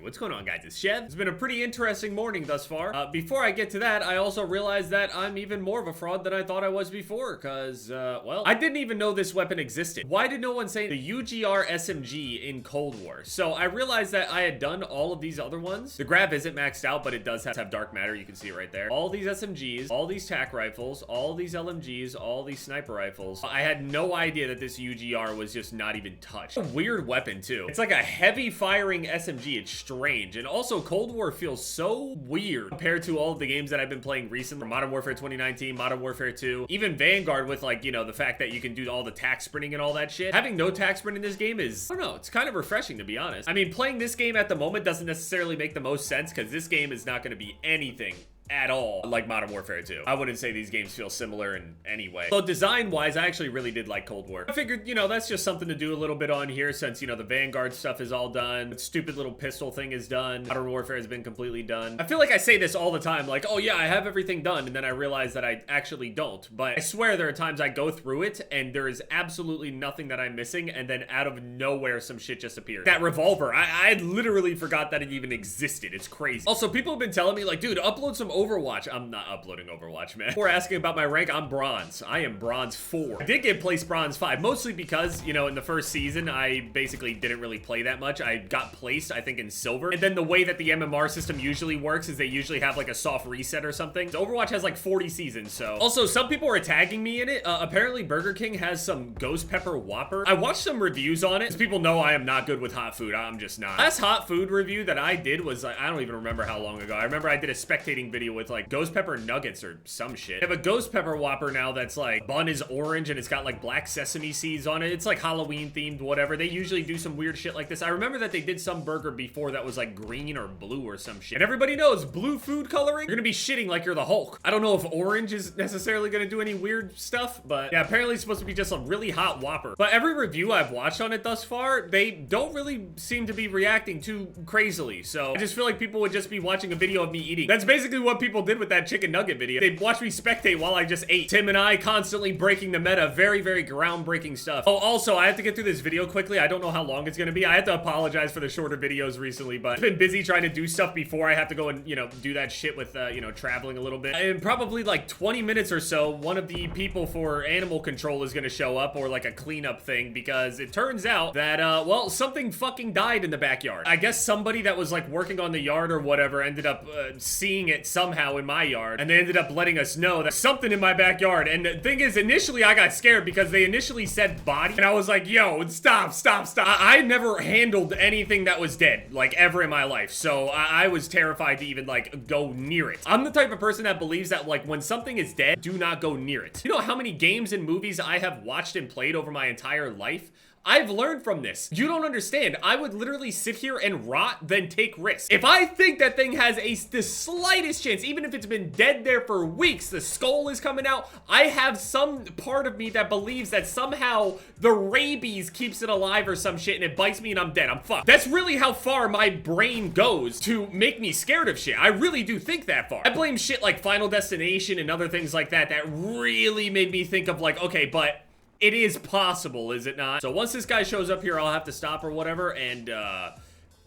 What's going on, guys? It's Chev. It's been a pretty interesting morning thus far. Before I get to that, I also realized that I'm even more of a fraud than I thought I was before, because, well, I didn't even know this weapon existed. Why did no one say the UGR SMG in Cold War? So I realized that I had done all of these other ones. The grab isn't maxed out, but it does have dark matter. You can see it right there. All these SMGs, all these TAC rifles, all these LMGs, all these sniper rifles. I had no idea that this UGR was just not even touched. A weird weapon, too. It's like a heavy firing SMG. It's strange. And also, Cold War feels so weird compared to all of the games that I've been playing recently. Modern Warfare 2019, Modern Warfare 2, even Vanguard with, like, you know, the fact that you can do all the tac sprinting and all that shit. Having no tac sprint in this game is, I don't know, it's kind of refreshing, to be honest. I mean, playing this game at the moment doesn't necessarily make the most sense because this game is not going to be anything at all like Modern Warfare 2. I wouldn't say these games feel similar in any way. So design-wise, I actually really did like Cold War. I figured, you know, that's just something to do a little bit on here since, you know, the Vanguard stuff is all done. The stupid little pistol thing is done. Modern Warfare has been completely done. I feel like I say this all the time, like, oh yeah, I have everything done, and then I realize that I actually don't. But I swear there are times I go through it, and there is absolutely nothing that I'm missing, and then out of nowhere, some shit just appears. That revolver, I literally forgot that it even existed. It's crazy. Also, people have been telling me, like, dude, upload some Overwatch. I'm not uploading Overwatch, man. We're asking about my rank. I'm bronze. I am bronze 4. I did get placed bronze 5, mostly because, you know, in the first season, I basically didn't really play that much. I got placed, I think, in silver. And then the way that the MMR system usually works is they usually have, like, a soft reset or something. So Overwatch has, like, 40 seasons, so. Also, some people are tagging me in it. Apparently, Burger King has some Ghost Pepper Whopper. I watched some reviews on it, because people know I am not good with hot food. I'm just not. Last hot food review that I did was, like, I don't even remember how long ago. I remember I did a spectating video with, like, Ghost Pepper nuggets or some shit. I have a Ghost Pepper Whopper now that's like, bun is orange and it's got like black sesame seeds on it. It's like Halloween themed, whatever. They usually do some weird shit like this. I remember that they did some burger before that was like green or blue or some shit. And everybody knows blue food coloring, you're gonna be shitting like you're the Hulk. I don't know if orange is necessarily gonna do any weird stuff, but yeah, apparently it's supposed to be just a really hot Whopper. But every review I've watched on it thus far, they don't really seem to be reacting too crazily. So I just feel like people would just be watching a video of me eating. That's basically what people did with that chicken nugget video. They'd watch me spectate while I just ate. Tim and I constantly breaking the meta. Very, very groundbreaking stuff. Oh, also, I have to get through this video quickly. I don't know how long it's gonna be. I have to apologize for the shorter videos recently, but I've been busy trying to do stuff before I have to go and, you know, do that shit with, you know, traveling a little bit. In probably like 20 minutes or so, one of the people for animal control is gonna show up, or like a cleanup thing, because it turns out that, well, something fucking died in the backyard. I guess somebody that was like working on the yard or whatever ended up seeing it somehow in my yard, and they ended up letting us know that something in my backyard. And the thing is, initially I got scared because they initially said body, and I was like, yo, stop. I never handled anything that was dead, like, ever in my life, so I was terrified to even, like, go near it. I'm the type of person that believes that, like, when something is dead, do not go near it. You know how many games and movies I have watched and played over my entire life? I've learned from this. You don't understand. I would literally sit here and rot, then take risks. If I think that thing has the slightest chance, even if it's been dead there for weeks, the skull is coming out, I have some part of me that believes that somehow the rabies keeps it alive or some shit and it bites me and I'm dead. I'm fucked. That's really how far my brain goes to make me scared of shit. I really do think that far. I blame shit like Final Destination and other things like that that really made me think of like, okay, but it is possible, is it not? So once this guy shows up here, I'll have to stop or whatever, and,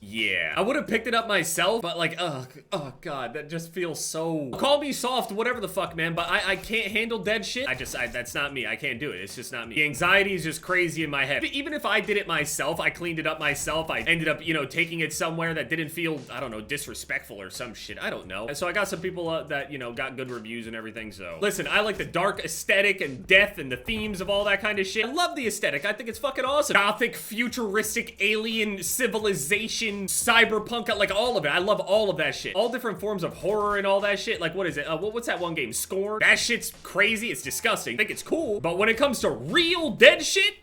yeah. I would have picked it up myself, but like, oh god, that just feels so... Call me soft, whatever the fuck, man, but I can't handle dead shit. That's not me. I can't do it. It's just not me. The anxiety is just crazy in my head. Even if I did it myself, I cleaned it up myself, I ended up, you know, taking it somewhere that didn't feel, I don't know, disrespectful or some shit. I don't know. And so I got some people that, you know, got good reviews and everything, so. Listen, I like the dark aesthetic and death and the themes of all that kind of shit. I love the aesthetic. I think it's fucking awesome. Gothic, futuristic, alien, civilization, cyberpunk, like all of it. I love all of that shit. All different forms of horror and all that shit. Like, what is it? What's that one game? Scorn? That shit's crazy. It's disgusting. I think it's cool. But when it comes to real dead shit,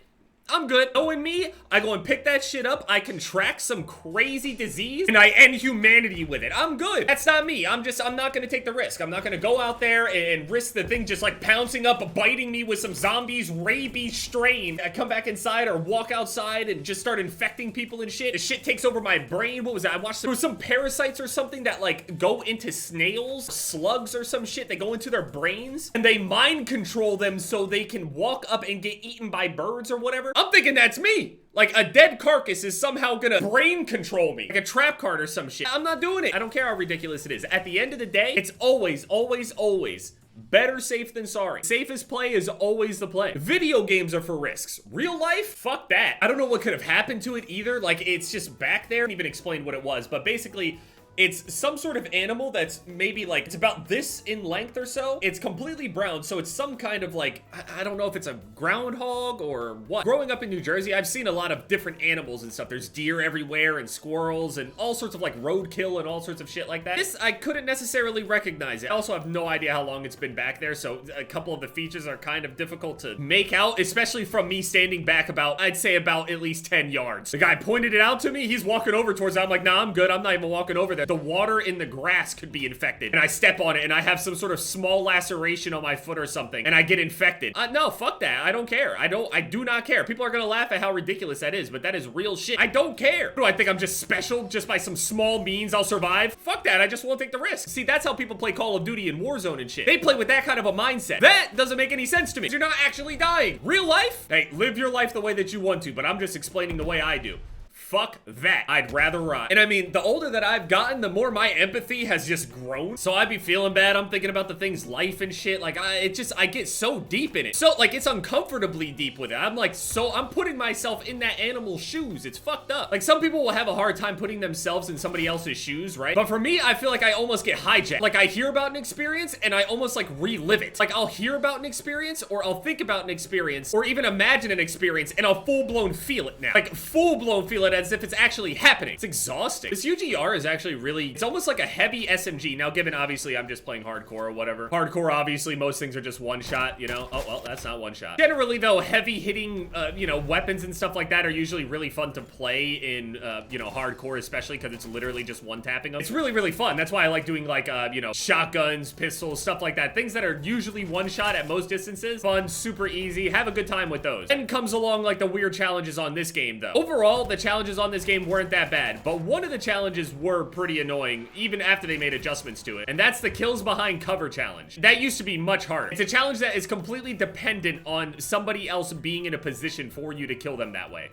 I'm good. Knowing me, I go and pick that shit up, I contract some crazy disease, and I end humanity with it. I'm good. That's not me. I'm not gonna take the risk. I'm not gonna go out there and risk the thing just like pouncing up, biting me with some zombies, rabies strain. I come back inside or walk outside and just start infecting people and shit. The shit takes over my brain. What was that? I watched there was some parasites or something that like go into snails, slugs or some shit. They go into their brains and they mind control them so they can walk up and get eaten by birds or whatever. I'm thinking that's me. Like, a dead carcass is somehow gonna brain control me. Like a trap card or some shit. I'm not doing it. I don't care how ridiculous it is. At the end of the day, it's always, always, always better safe than sorry. Safest play is always the play. Video games are for risks. Real life? Fuck that. I don't know what could have happened to it either. Like, it's just back there. I didn't even explain what it was, but basically, it's some sort of animal that's maybe like, it's about this in length or so. It's completely brown, so it's some kind of like, I don't know if it's a groundhog or what. Growing up in New Jersey, I've seen a lot of different animals and stuff. There's deer everywhere and squirrels and all sorts of like roadkill and all sorts of shit like that. This, I couldn't necessarily recognize it. I also have no idea how long it's been back there, so a couple of the features are kind of difficult to make out, especially from me standing back about, I'd say about at least 10 yards. The guy pointed it out to me, he's walking over towards it. I'm like, nah, I'm good. I'm not even walking over there. The water in the grass could be infected, and I step on it and I have some sort of small laceration on my foot or something, and I get infected. No, fuck that. I don't care. I do not care. People are gonna laugh at how ridiculous that is, but that is real shit. I don't care. Do I think I'm just special? Just by some small means I'll survive? Fuck that. I just won't take the risk. See, that's how people play Call of Duty and Warzone and shit. They play with that kind of a mindset. That doesn't make any sense to me. You're not actually dying. Real life? Hey, live your life the way that you want to, but I'm just explaining the way I do. Fuck that. I'd rather rot. And I mean, the older that I've gotten, the more my empathy has just grown. So I'd be feeling bad. I'm thinking about the thing's life and shit. Like, I get so deep in it. So, like, it's uncomfortably deep with it. I'm like, I'm putting myself in that animal's shoes. It's fucked up. Like, some people will have a hard time putting themselves in somebody else's shoes, right? But for me, I feel like I almost get hijacked. Like, I hear about an experience and I almost like relive it. Like, I'll hear about an experience or I'll think about an experience or even imagine an experience and I'll full-blown feel it now. Like, full-blown feel it as if it's actually happening. It's exhausting. This UGR is actually really, it's almost like a heavy SMG. Now, given obviously I'm just playing hardcore or whatever. Hardcore, obviously, most things are just one shot, you know? Oh, well, that's not one shot. Generally, though, heavy hitting, you know, weapons and stuff like that are usually really fun to play in, you know, hardcore, especially because it's literally just one tapping them. It's really, really fun. That's why I like doing like, you know, shotguns, pistols, stuff like that. Things that are usually one shot at most distances. Fun, super easy. Have a good time with those. Then comes along like the weird challenges on this game, though. Overall, the challenges on this game weren't that bad, but one of the challenges were pretty annoying even after they made adjustments to it, and that's the kills behind cover challenge. That used to be much harder. It's a challenge that is completely dependent on somebody else being in a position for you to kill them that way.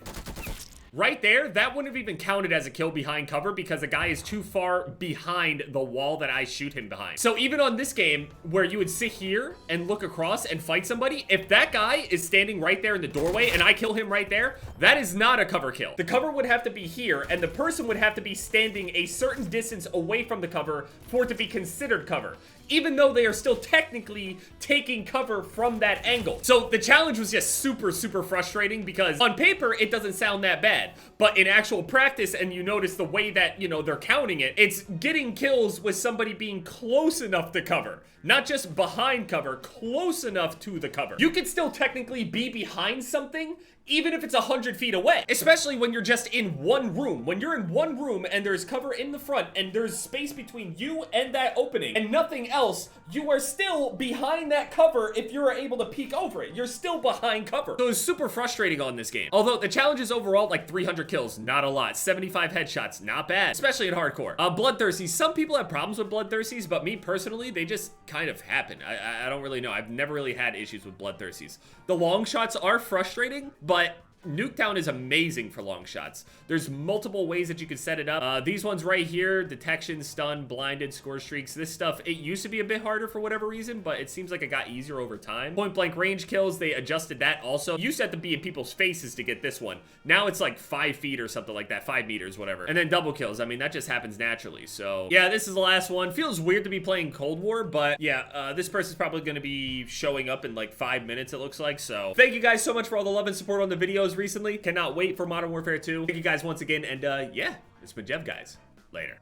Right there, that wouldn't have even counted as a kill behind cover because the guy is too far behind the wall that I shoot him behind. So even on this game, where you would sit here and look across and fight somebody, if that guy is standing right there in the doorway and I kill him right there, that is not a cover kill. The cover would have to be here and the person would have to be standing a certain distance away from the cover for it to be considered cover, even though they are still technically taking cover from that angle. So the challenge was just super, super frustrating because on paper, it doesn't sound that bad. But in actual practice, and you notice the way that, you know, they're counting it, it's getting kills with somebody being close enough to cover. Not just behind cover, close enough to the cover. You could still technically be behind something even if it's 100 feet away, especially when you're just in one room. When you're in one room and there's cover in the front and there's space between you and that opening and nothing else, you are still behind that cover if you're able to peek over it. You're still behind cover. So it's super frustrating on this game. Although the challenge is overall like 300 kills, not a lot. 75 headshots, not bad, especially in hardcore. Bloodthirsties, some people have problems with bloodthirsties, but me personally, they just kind of happen. I don't really know. I've never really had issues with bloodthirsties. The long shots are frustrating, but Nuketown is amazing for long shots. There's multiple ways that you can set it up. These ones right here, detection, stun, blinded, score streaks, this stuff, it used to be a bit harder for whatever reason, but it seems like it got easier over time. Point blank range kills, they adjusted that also. You used to have to be in people's faces to get this one. Now it's like 5 feet or something like that, 5 meters, whatever. And then double kills, I mean, that just happens naturally. So yeah, this is the last one. Feels weird to be playing Cold War, but yeah, this person's probably gonna be showing up in like 5 minutes, it looks like. So thank you guys so much for all the love and support on the videos recently. Cannot wait for Modern Warfare 2. Thank you guys once again, and yeah, it's been Jeff, guys. Later.